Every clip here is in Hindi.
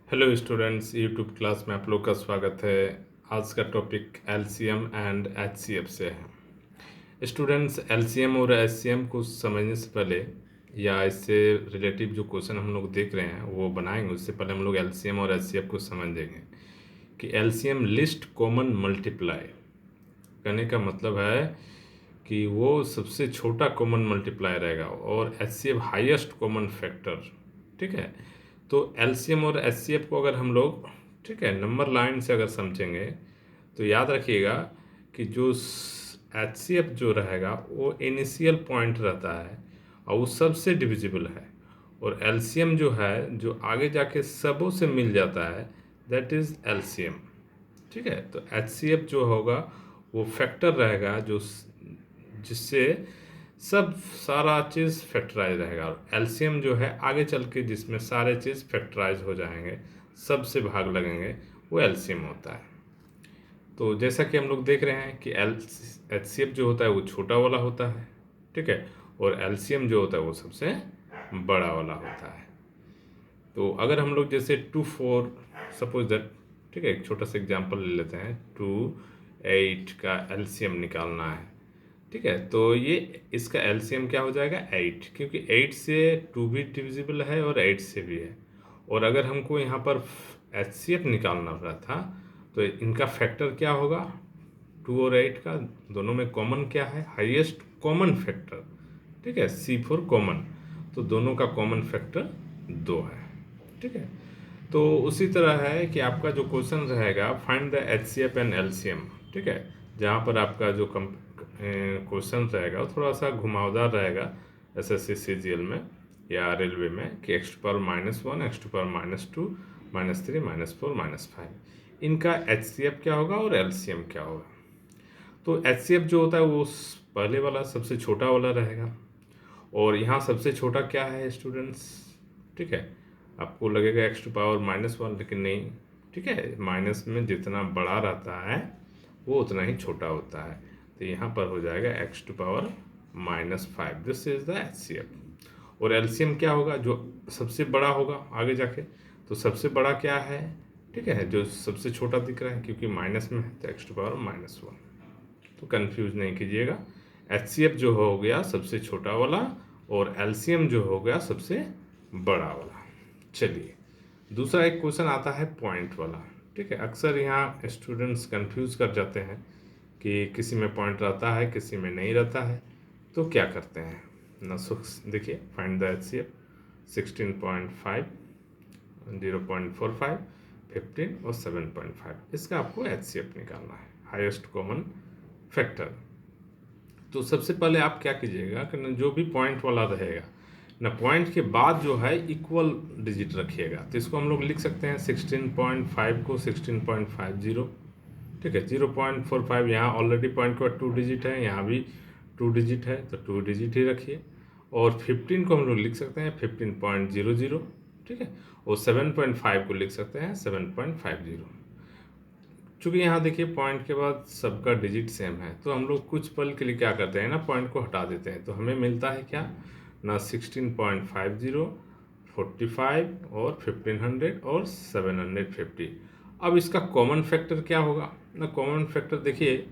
हेलो स्टूडेंट्स, यूट्यूब क्लास में आप लोग का स्वागत है। आज का टॉपिक एलसीएम एंड एचसीएफ से है। स्टूडेंट्स, एलसीएम और एचसीएम को समझने से पहले या इससे रिलेटिव जो क्वेश्चन हम लोग देख रहे हैं वो बनाएंगे, उससे पहले हम लोग एलसीएम और एचसीएफ को समझ देंगे कि एलसीएम लिस्ट कॉमन मल्टीप्लाई करने का मतलब है कि वो सबसे छोटा कॉमन मल्टीप्लाई रहेगा और एचसीएफ हाईएस्ट कॉमन फैक्टर। ठीक है, तो एलसीएम और एचसीएफ को अगर हम लोग ठीक है नंबर लाइन से अगर समझेंगे तो याद रखिएगा कि जो एचसीएफ जो रहेगा वो इनिशियल पॉइंट रहता है और वो सबसे डिविजिबल है, और एलसीएम जो है जो आगे जाके सबों से मिल जाता है, दैट इज़ एलसीएम। ठीक है, तो एचसीएफ जो होगा वो फैक्टर रहेगा जो जिससे सब सारा चीज़ फैक्टराइज रहेगा, और एलसीएम जो है आगे चल के जिसमें सारे चीज़ फैक्टराइज हो जाएंगे, सबसे भाग लगेंगे, वो एलसीएम होता है। तो जैसा कि हम लोग देख रहे हैं कि एचसीएफ जो होता है वो छोटा वाला होता है, ठीक है, और एलसीएम जो होता है वो सबसे बड़ा वाला होता है। तो अगर हम लोग जैसे 2 4 सपोज दैट, ठीक है, एक छोटा सा एग्जांपल ले लेते हैं, 2 8 का एलसीएम निकालना है। ठीक है, तो ये इसका एलसीएम क्या हो जाएगा 8, क्योंकि 8 से 2 भी डिविजिबल है और 8 से भी है। और अगर हमको यहाँ पर एचसीएफ निकालना पड़ा था तो इनका फैक्टर क्या होगा, 2 और 8 का दोनों में कॉमन क्या है, हाईएस्ट कॉमन फैक्टर। ठीक है, C4 कॉमन, तो दोनों का कॉमन फैक्टर 2 है। ठीक है, तो उसी तरह है कि आपका जो क्वेश्चन रहेगा find the HCF and LCM. ठीक है, जहाँ पर आपका जो क्वेश्चन रहेगा वो थोड़ा सा घुमावदार रहेगा एसएससी सीजीएल में या रेलवे में कि x⁻⁻1 x⁻2 -3 -4 -5 इनका एचसीएफ क्या होगा और एलसीएम क्या होगा। तो एचसीएफ जो होता है वो पहले वाला सबसे छोटा वाला रहेगा, और यहाँ सबसे छोटा क्या है स्टूडेंट्स। ठीक है, आपको लगेगा x⁻⁻1, लेकिन नहीं। ठीक है, माइनस में जितना बड़ा रहता है वो उतना ही छोटा होता है, तो यहाँ पर हो जाएगा x⁻⁻5। This is the HCF. और एलसीएम क्या होगा, जो सबसे बड़ा होगा आगे जाके, तो सबसे बड़ा क्या है, ठीक है, जो सबसे छोटा दिख रहा है क्योंकि माइनस में है तो x⁻⁻1। तो कंफ्यूज नहीं कीजिएगा, एचसीएफ जो हो गया सबसे छोटा वाला और एलसीएम जो हो गया सबसे बड़ा वाला। चलिए, दूसरा एक क्वेश्चन आता है पॉइंट वाला। ठीक है, अक्सर यहाँ स्टूडेंट्स कंफ्यूज कर जाते हैं कि किसी में पॉइंट रहता है किसी में नहीं रहता है, तो क्या करते हैं ना। देखिए, फाइंड द एचसीएफ 16.5, 0.45, 15 और 7.5, इसका आपको एचसीएफ निकालना है, हाईएस्ट कॉमन फैक्टर। तो सबसे पहले आप क्या कीजिएगा कि जो भी पॉइंट वाला रहेगा ना, पॉइंट के बाद जो है इक्वल डिजिट रखिएगा। तो इसको हम लोग लिख सकते हैं 16.5 को 16.50। ठीक है, 0.45 यहाँ ऑलरेडी पॉइंट के बाद 2 डिजिट है, यहाँ भी 2 डिजिट है तो 2 डिजिट ही रखिए। और 15 को हम लोग लिख सकते हैं 15.00। ठीक है, और 7.5 को लिख सकते हैं 7.50। चूँकि यहाँ देखिए पॉइंट के बाद सबका डिजिट सेम है, तो हम लोग कुछ पल के लिए क्या करते हैं ना, पॉइंट को हटा देते हैं, तो हमें मिलता है क्या ना 16.50, 45 और 1500 और 750। अब इसका कॉमन फैक्टर क्या होगा ना, कॉमन फैक्टर देखिए,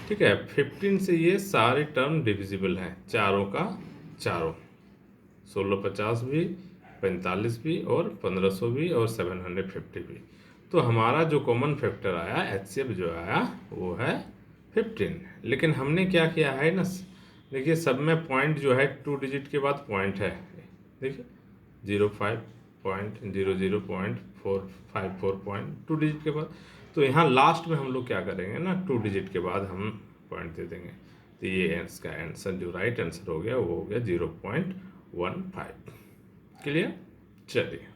ठीक है, 15 से ये सारे टर्म डिविजिबल हैं, चारों का चारों, 1650 भी, 45 भी और 1500 भी और 750 भी। तो हमारा जो कॉमन फैक्टर आया एचसीएफ जो आया वो है 15। लेकिन हमने क्या किया है ना, देखिए सब में पॉइंट जो है 2 डिजिट के बाद पॉइंट है, देखिए 05.00.454 डिजिट के बाद। तो यहाँ लास्ट में हम लोग क्या करेंगे ना, 2 डिजिट के बाद हम पॉइंट दे देंगे। तो ये इसका आंसर जो राइट आंसर हो गया वो हो गया 0.15। क्लियर। चलिए,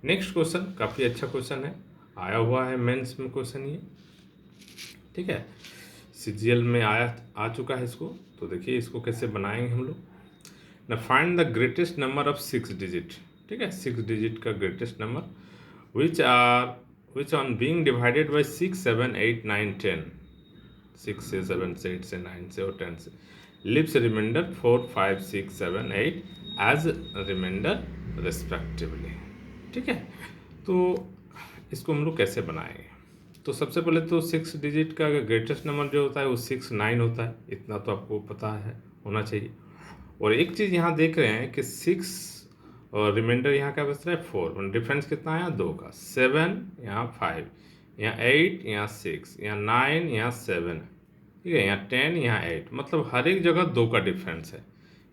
नेक्स्ट क्वेश्चन काफ़ी अच्छा क्वेश्चन है, आया हुआ है मेंस में क्वेश्चन ये। ठीक है, सीजीएल में आ चुका है इसको। तो देखिए इसको कैसे बनाएंगे हम लोग ना, find the greatest number of 6 digit. ठीक है, 6 डिजिट का greatest number which on being divided by 6 7 8 9 10, 6 से 7 से 8 से 9 से और 10 से, leaves remainder 4 5 6 7 8 as remainder respectively. ठीक है, तो इसको हम लोग कैसे बनाएंगे। तो सबसे पहले तो 6 डिजिट का ग्रेटेस्ट नंबर जो होता है वो 6 9 होता है, इतना तो आपको पता है, होना चाहिए। और एक चीज़ यहाँ देख रहे हैं कि 6 और रिमाइंडर यहाँ क्या बच रहा है 4, डिफरेंस कितना है 2 का। 7 यहाँ 5, यहाँ 8, यहाँ 6, यहाँ 9, यहाँ 7, ठीक है, यहाँ 10, यहाँ 8, मतलब हर एक जगह 2 का डिफरेंस है।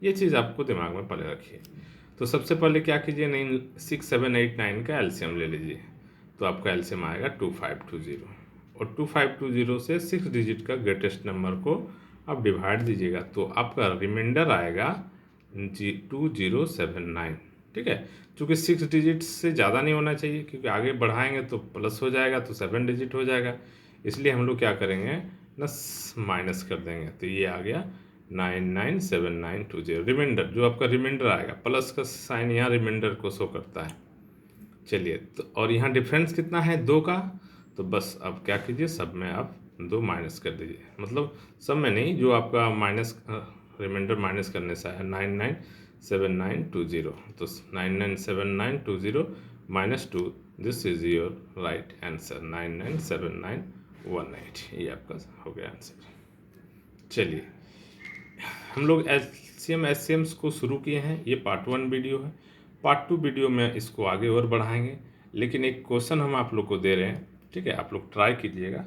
ये चीज़ आपको दिमाग में पहले रखिए। तो सबसे पहले क्या कीजिए, 6 7 8 9 का एलसीएम ले लीजिए। तो आपका एलसीएम आएगा 2520, और 2520 से 6 डिजिट का ग्रेटेस्ट नंबर को आप डिवाइड दीजिएगा, तो आपका रिमाइंडर आएगा 2079। ठीक है, चूँकि 6 डिजिट से ज़्यादा नहीं होना चाहिए, क्योंकि आगे बढ़ाएंगे तो प्लस हो जाएगा, तो 7 डिजिट हो जाएगा। इसलिए हम लोग क्या करेंगे ना, माइनस कर देंगे, तो ये आ गया 997920। रिमाइंडर जो आपका रिमाइंडर आएगा, प्लस का साइन यहाँ रिमाइंडर को शो करता है। चलिए, तो और यहाँ डिफरेंस कितना है 2 का, तो बस अब क्या कीजिए, सब में आप 2 माइनस कर दीजिए, मतलब सब में नहीं, जो आपका माइनस रिमाइंडर माइनस करने से है 997920, तो 997920 -2, this is your right answer 997918। ये आपका हो गया आंसर। चलिए, हम लोग एलसीएम एचसीएम्स को शुरू किए हैं, ये पार्ट 1 वीडियो है। पार्ट 2 वीडियो में इसको आगे और बढ़ाएंगे, लेकिन एक क्वेश्चन हम आप लोग को दे रहे हैं, ठीक है, आप लोग ट्राई कीजिएगा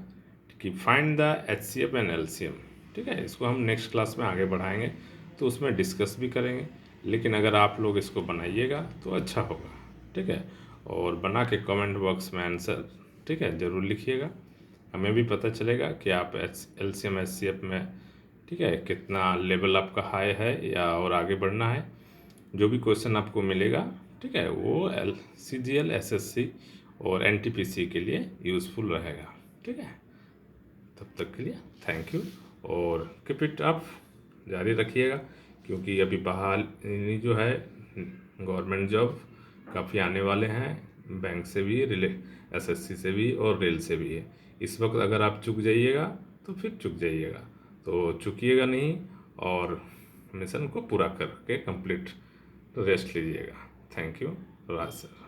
कि find the HCF and LCM. ठीक है, इसको हम नेक्स्ट क्लास में आगे बढ़ाएंगे, तो उसमें डिस्कस भी करेंगे, लेकिन अगर आप लोग इसको बनाइएगा तो अच्छा होगा। ठीक है, और बना के कमेंट बॉक्स में आंसर, ठीक है, ज़रूर लिखिएगा, हमें भी पता चलेगा कि आप एलसीएम एचसीएफ में, ठीक है, कितना लेवल आपका हाई है या और आगे बढ़ना है। जो भी क्वेश्चन आपको मिलेगा, ठीक है, वो CGL SSC और NTPC के लिए यूज़फुल रहेगा। ठीक है, तब तक के लिए थैंक यू, और कीप इट अप, जारी रखिएगा, क्योंकि अभी बहाली जो है गवर्नमेंट जॉब काफ़ी आने वाले हैं, बैंक से भी, SSC से भी और रेल से भी है। इस वक्त अगर आप चूक जाइएगा तो फिर चूक जाइएगा, तो चुकिएगा नहीं, और मिशन को पूरा करके कंप्लीट रेस्ट लीजिएगा। Thank you, Raj sir.